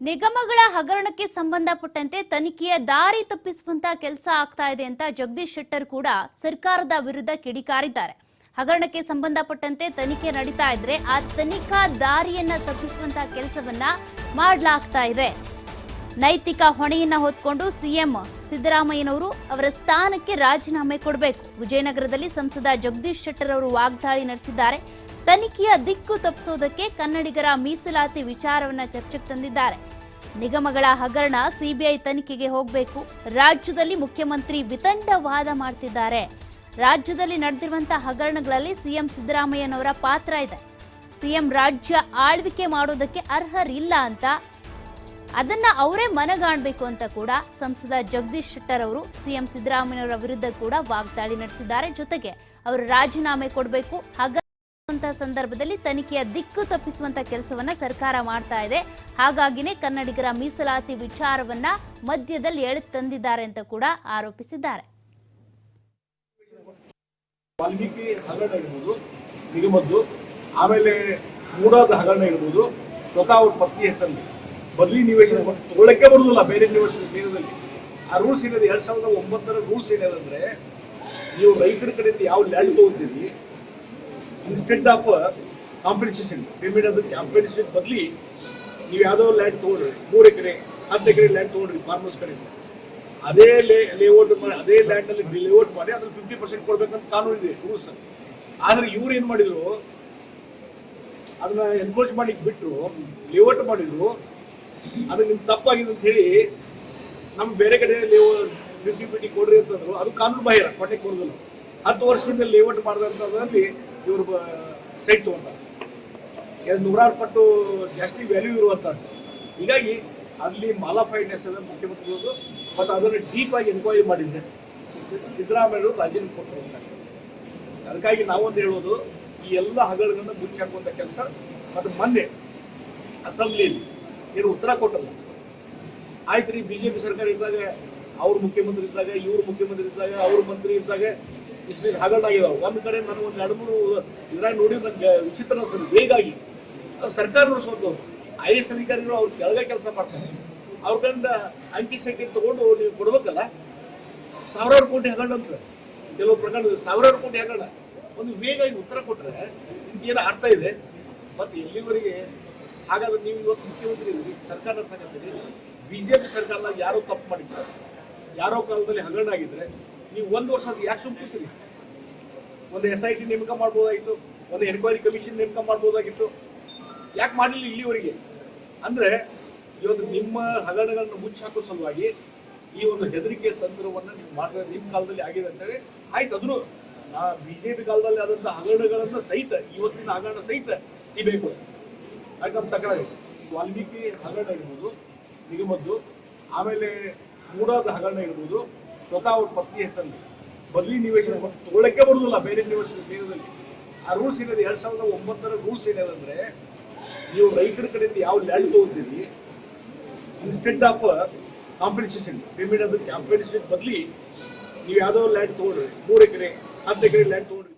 ನಿಗಮಗಳ ಹಗರಣಕ್ಕೆ ಸಂಬಂಧಪಟ್ಟಂತೆ ತನಿಖೆಯ ದಾರಿ ತಪ್ಪಿಸುವಂತ ಕೆಲಸ ಆಗ್ತಾ ಇದೆ ಅಂತ ಜಗದೀಶ್ ಶೆಟ್ಟರ್ ಕೂಡ ಸರ್ಕಾರದ ವಿರುದ್ಧ ಕಿಡಿಕಾರಿದ್ದಾರೆ. ಹಗರಣಕ್ಕೆ ಸಂಬಂಧಪಟ್ಟಂತೆ ತನಿಖೆ ನಡೀತಾ ಇದ್ರೆ ಆ ತನಿಖಾ ದಾರಿಯನ್ನ ತಪ್ಪಿಸುವಂತ ಕೆಲಸವನ್ನ ಮಾಡಲಾಗ್ತಾ ಇದೆ. ನೈತಿಕ ಹೊಣೆಯನ್ನ ಹೊತ್ಕೊಂಡು ಸಿಎಂ ಸಿದ್ದರಾಮಯ್ಯನವರು ಅವರ ಸ್ಥಾನಕ್ಕೆ ರಾಜೀನಾಮೆ ಕೊಡಬೇಕು. ವಿಜಯನಗರದಲ್ಲಿ ಸಂಸದ ಜಗದೀಶ್ ಶೆಟ್ಟರ್ ಅವರು ವಾಗ್ದಾಳಿ ನಡೆಸಿದ್ದಾರೆ. ತನಿಖೆಯ ದಿಕ್ಕು ತಪ್ಪಿಸೋದಕ್ಕೆ ಕನ್ನಡಿಗರ ಮೀಸಲಾತಿ ವಿಚಾರವನ್ನ ಚರ್ಚೆಗೆ ತಂದಿದ್ದಾರೆ. ನಿಗಮಗಳ ಹಗರಣ ಸಿಬಿಐ ತನಿಖೆಗೆ ಹೋಗಬೇಕು. ರಾಜ್ಯದಲ್ಲಿ ಮುಖ್ಯಮಂತ್ರಿ ವಿತಂಡವಾದ ಮಾಡ್ತಿದ್ದಾರೆ. ರಾಜ್ಯದಲ್ಲಿ ನಡೆದಿರುವಂತಹ ಹಗರಣಗಳಲ್ಲಿ ಸಿಎಂ ಸಿದ್ದರಾಮಯ್ಯನವರ ಪಾತ್ರ ಇದೆ. ಸಿಎಂ ರಾಜ್ಯ ಆಳ್ವಿಕೆ ಮಾಡೋದಕ್ಕೆ ಅರ್ಹರಿಲ್ಲ ಅಂತ, ಅದನ್ನ ಅವರೇ ಮನಗಾಣಬೇಕು ಅಂತ ಕೂಡ ಸಂಸದ ಜಗದೀಶ್ ಶೆಟ್ಟರ್ ಅವರು ಸಿಎಂ ಸಿದ್ದರಾಮಯ್ಯನವರ ವಿರುದ್ಧ ಕೂಡ ವಾಗ್ದಾಳಿ ನಡೆಸಿದ್ದಾರೆ. ಜೊತೆಗೆ ಅವರು ರಾಜೀನಾಮೆ ಕೊಡಬೇಕು. ಸಂದರ್ಭದಲ್ಲಿ ತನಿಖೆಯ ದಿಕ್ಕು ತಪ್ಪಿಸುವಂತ ಕೆಲಸವನ್ನ ಸರ್ಕಾರ ಮಾಡ್ತಾ ಇದೆ. ಹಾಗಾಗಿನೇ ಕನ್ನಡಿಗರ ಮೀಸಲಾತಿ ವಿಚಾರವನ್ನ ಮಧ್ಯದಲ್ಲಿ ಎಳೆದು ತಂದಿದ್ದಾರೆ ಅಂತ ಕೂಡ ಆರೋಪಿಸಿದ್ದಾರೆ. ವಾಲ್ಮೀಕಿ ಹಗರಣ ಇರ್ಬೋದು, ನಿಗಮದ್ದು, ಆಮೇಲೆ ಮೂಡಾದ ಹಗರಣ ಇರ್ಬೋದು, ಸ್ವತಃ ಅವ್ರ ಪತ್ನಿ ಹೆಸರಲ್ಲಿ ಬದಲಿ ನಿವೇಶನ ತಗೊಳ್ಳಕ್ಕೆ ಬರುದಿಲ್ಲ. ಬೇರೆ ನಿವೇಶನ ಕೇಂದ್ರದಲ್ಲಿ ಆ ರೂಲ್ಸ್ ಏನಿದೆ 2009ರ ರೂಲ್ಸ್ ಏನಿದೆ, ನೀವು ರೈತರ ಕಡೆಯಿಂದ ಯಾವ ಲ್ಯಾಂಡ್ ತಗೊಂಡಿರಿ, ಇನ್ಸ್ಟೆಡ್ ಆಫ್ ಕಾಂಪೆನ್ಸೇಷನ್ ಪೇಮೆಂಟ್ ಅದು ಕಾಂಪೆನ್ಸೇಷನ್ ಬದಲಿ ನೀವು ಯಾವುದೋ ಲ್ಯಾಂಡ್ ತೊಗೊಂಡ್ರಿ, 3 ಎಕರೆ 10 ಎಕರೆ ಲ್ಯಾಂಡ್ ತೊಗೊಂಡ್ರಿ ಫಾರ್ಮರ್ಸ್ ಕಡೆಯಿಂದ, ಅದೇ ಲೇಔಟ್ ಮಾಡಿ, ಅದೇ ಲ್ಯಾಂಡಲ್ಲಿ ಲೇಔಟ್ ಮಾಡಿ ಅದ್ರಲ್ಲಿ 50% ಕೊಡ್ಬೇಕಂತ ಕಾನೂನು ಇದೆ, ರೂಲ್ಸ್. ಆದ್ರೆ ಇವ್ರು ಏನು ಮಾಡಿದ್ರು, ಅದನ್ನ ಎನ್ಕ್ರೋಚ್ ಮಾಡಿ ಬಿಟ್ಟರು, ಲೇಔಟ್ ಮಾಡಿದ್ರು. ಅದು ನಿಮ್ಗೆ ತಪ್ಪಾಗಿದೆ ಅಂತ ಹೇಳಿ ನಮ್ಗೆ ಬೇರೆ ಕಡೆ ಲೇಔಟ್ 50% ಕೊಡ್ರಿ ಅಂತಂದ್ರು. ಅದು ಕಾನೂನು ಬಾಹಿರ, ಕೊಟ್ಟೆ ಕೊಡೋದಿಲ್ಲ. 10 ವರ್ಷದಿಂದ ಲೇಔಟ್ ಮಾಡಿದಂಥದ್ರಲ್ಲಿ ಇವರು ಸೈಟ್ ತಗೊಂತಾರೆ, 100 ಪಟ್ಟು ಜಾಸ್ತಿ ವ್ಯಾಲ್ಯೂ ಇರುವಂಥದ್ದು. ಹೀಗಾಗಿ ಅಲ್ಲಿ ಮಾಲಾಫೈಡ್ನೆಸ್ ಅದ ಮುಖ್ಯಮಂತ್ರಿಗಳು. ಮತ್ತು ಅದನ್ನು ಡೀಪ್ ಆಗಿ ಎನ್ಕ್ವೈರಿ ಮಾಡಿದ್ರೆ ಸಿದ್ದರಾಮಯ್ಯರು ರಾಜೀನಾಮೆ ಕೊಟ್ಟು ಹೋಗ್ತಾರೆ. ಅದಕ್ಕಾಗಿ ನಾವೊಂದು ಹೇಳೋದು, ಈ ಎಲ್ಲ ಹಗರಣಗಳನ್ನ ಮುಚ್ಚಿ ಹಾಕುವಂಥ ಕೆಲಸ. ಮತ್ತು ಮೊನ್ನೆ ಅಸೆಂಬ್ಲಿಯಲ್ಲಿ ಏನು ಉತ್ತರ ಕೊಟ್ಟಲ್ಲ, ಆಯ್ತು ರೀ, ಬಿಜೆಪಿ ಸರ್ಕಾರ ಇದ್ದಾಗ ಅವ್ರ ಮುಖ್ಯಮಂತ್ರಿ ಇದ್ದಾಗ, ಇವ್ರ ಮುಖ್ಯಮಂತ್ರಿ ಇದ್ದಾಗ, ಅವ್ರ ಮಂತ್ರಿ ಇದ್ದಾಗ ಇಷ್ಟು ಹಗರಣ ಆಗಿದಾವೆ. ಒಂದು ಕಡೆ ನಾನು ಒಂದು 2-3 ಇದ್ರಾಗ ನೋಡಿ ನಂಗೆ ವಿಚಿತ್ರ ಅನ್ಸೋದು. ಬೇಗಾಗಿ ಸರ್ಕಾರ ನಡೆಸೋದು IAS ಅಧಿಕಾರಿಗಳು ಅವ್ರ ಕೆಳಗೆ ಕೆಲಸ ಮಾಡ್ತಾರೆ. ಅವ್ರ ಕಡೆಯಿಂದ ಅಂಕಿ ಸಂಖ್ಯೆ ತಗೊಂಡು ನೀವು ಕೊಡ್ಬೇಕಲ್ಲ. 1000 ಕೋಟಿ ಹಗರಣ ಅಂತ ಕೆಲವು ಪ್ರಕರಣ, 1000 ಕೋಟಿ ಹಗರಣ. ಒಂದು ವೇಗಾಗಿ ಉತ್ತರ ಕೊಟ್ಟರೆ ಏನು ಅರ್ಥ ಇದೆ. ಮತ್ತು ಎಲ್ಲಿವರೆಗೆ ಹಾಗಾದ್ರೆ ನೀವು ಇವತ್ತು ಮುಖ್ಯಮಂತ್ರಿ ಇದ್ರಿ, ಸರ್ಕಾರ ನಡೆಸಕತ್ತೀರಿ, ಬಿಜೆಪಿ ಸರ್ಕಾರದಾಗ ಯಾರೋ ತಪ್ಪು ಮಾಡಿದ್ದಾರೆ, ಯಾರೋ ಕಾಲದಲ್ಲಿ ಹಗರಣ ಆಗಿದ್ರೆ ನೀವು 1 ವರ್ಷ ಅದು ಯಾಕೆ ಸುಮ್ಕಿರ್ತೀರಿ? ಒಂದು SIT ನೇಮಕ ಮಾಡ್ಬೋದಾಗಿತ್ತು, ಒಂದು ಎನ್ಕ್ವೈರಿ ಕಮಿಷನ್ ನೇಮಕ ಮಾಡ್ಬೋದಾಗಿತ್ತು, ಯಾಕೆ ಮಾಡಲಿಲ್ಲ ಇಲ್ಲಿವರೆಗೆ? ಅಂದರೆ ಇವತ್ತು ನಿಮ್ಮ ಹಗರಣಗಳನ್ನು ಮುಚ್ಚಾಕೋ ಸಲುವಾಗಿ ಈ ಒಂದು ಹೆದರಿಕೆ ತಂತ್ರವನ್ನು ನೀವು ಮಾಡಿದ್ರೆ ನಿಮ್ಮ ಕಾಲದಲ್ಲಿ ಆಗಿದೆ ಅಂತೇಳಿ ಆಯ್ತು. ಅದನ್ನು ಬಿಜೆಪಿ ಕಾಲದಲ್ಲಿ ಆದಂಥ ಹಗರಣಗಳನ್ನು ಸಹಿತ, ಇವತ್ತಿನ ಹಗರಣ ಸಹಿತ ಸಿಗಬೇಕು ಆಯ್ತು. ನಮ್ಮ ತಕರಾರು ವಾಲ್ಮೀಕಿ ಹಗರಣ ಇರ್ಬೋದು, ನಿಗಮದ್ದು, ಆಮೇಲೆ ಮೂಡಾದ ಹಗರಣ ಇರ್ಬೋದು, ಸ್ವತಃ ಅವ್ರ ಪತ್ನಿ ಹೆಸರಲ್ಲಿ ಬದಲಿ ನಿವೇಶನ ತಗೊಳ್ಳಕ್ಕೆ ಬರುದಿಲ್ಲ. ಬೇರೆ ನಿವೇಶನ ಕೇಂದ್ರದಲ್ಲಿ ಆ ರೂಲ್ಸ್ ಏನಿದೆ, 2009ರ ರೂಲ್ಸ್ ಏನಿದೆ, ನೀವು ರೈತರ ಕಡೆಯಿಂದ ಯಾವ ಲ್ಯಾಂಡ್ ತಗೊಂಡಿರಿ, ಇನ್ಸ್ಟೆಡ್ ಆಫ್ ಕಾಂಪೆನ್ಸೇಷನ್ ಪೇಮೆಂಟ್ ಅದು ಕಾಂಪೆನ್ಸೇಷನ್ ಬದಲಿ ನೀವು ಯಾವುದೋ ಲ್ಯಾಂಡ್ ತೊಗೊಂಡ್ರಿ, 3 ಎಕರೆ 10 ಎಕರೆ ಲ್ಯಾಂಡ್ ತೊಗೊಂಡ್ರಿ.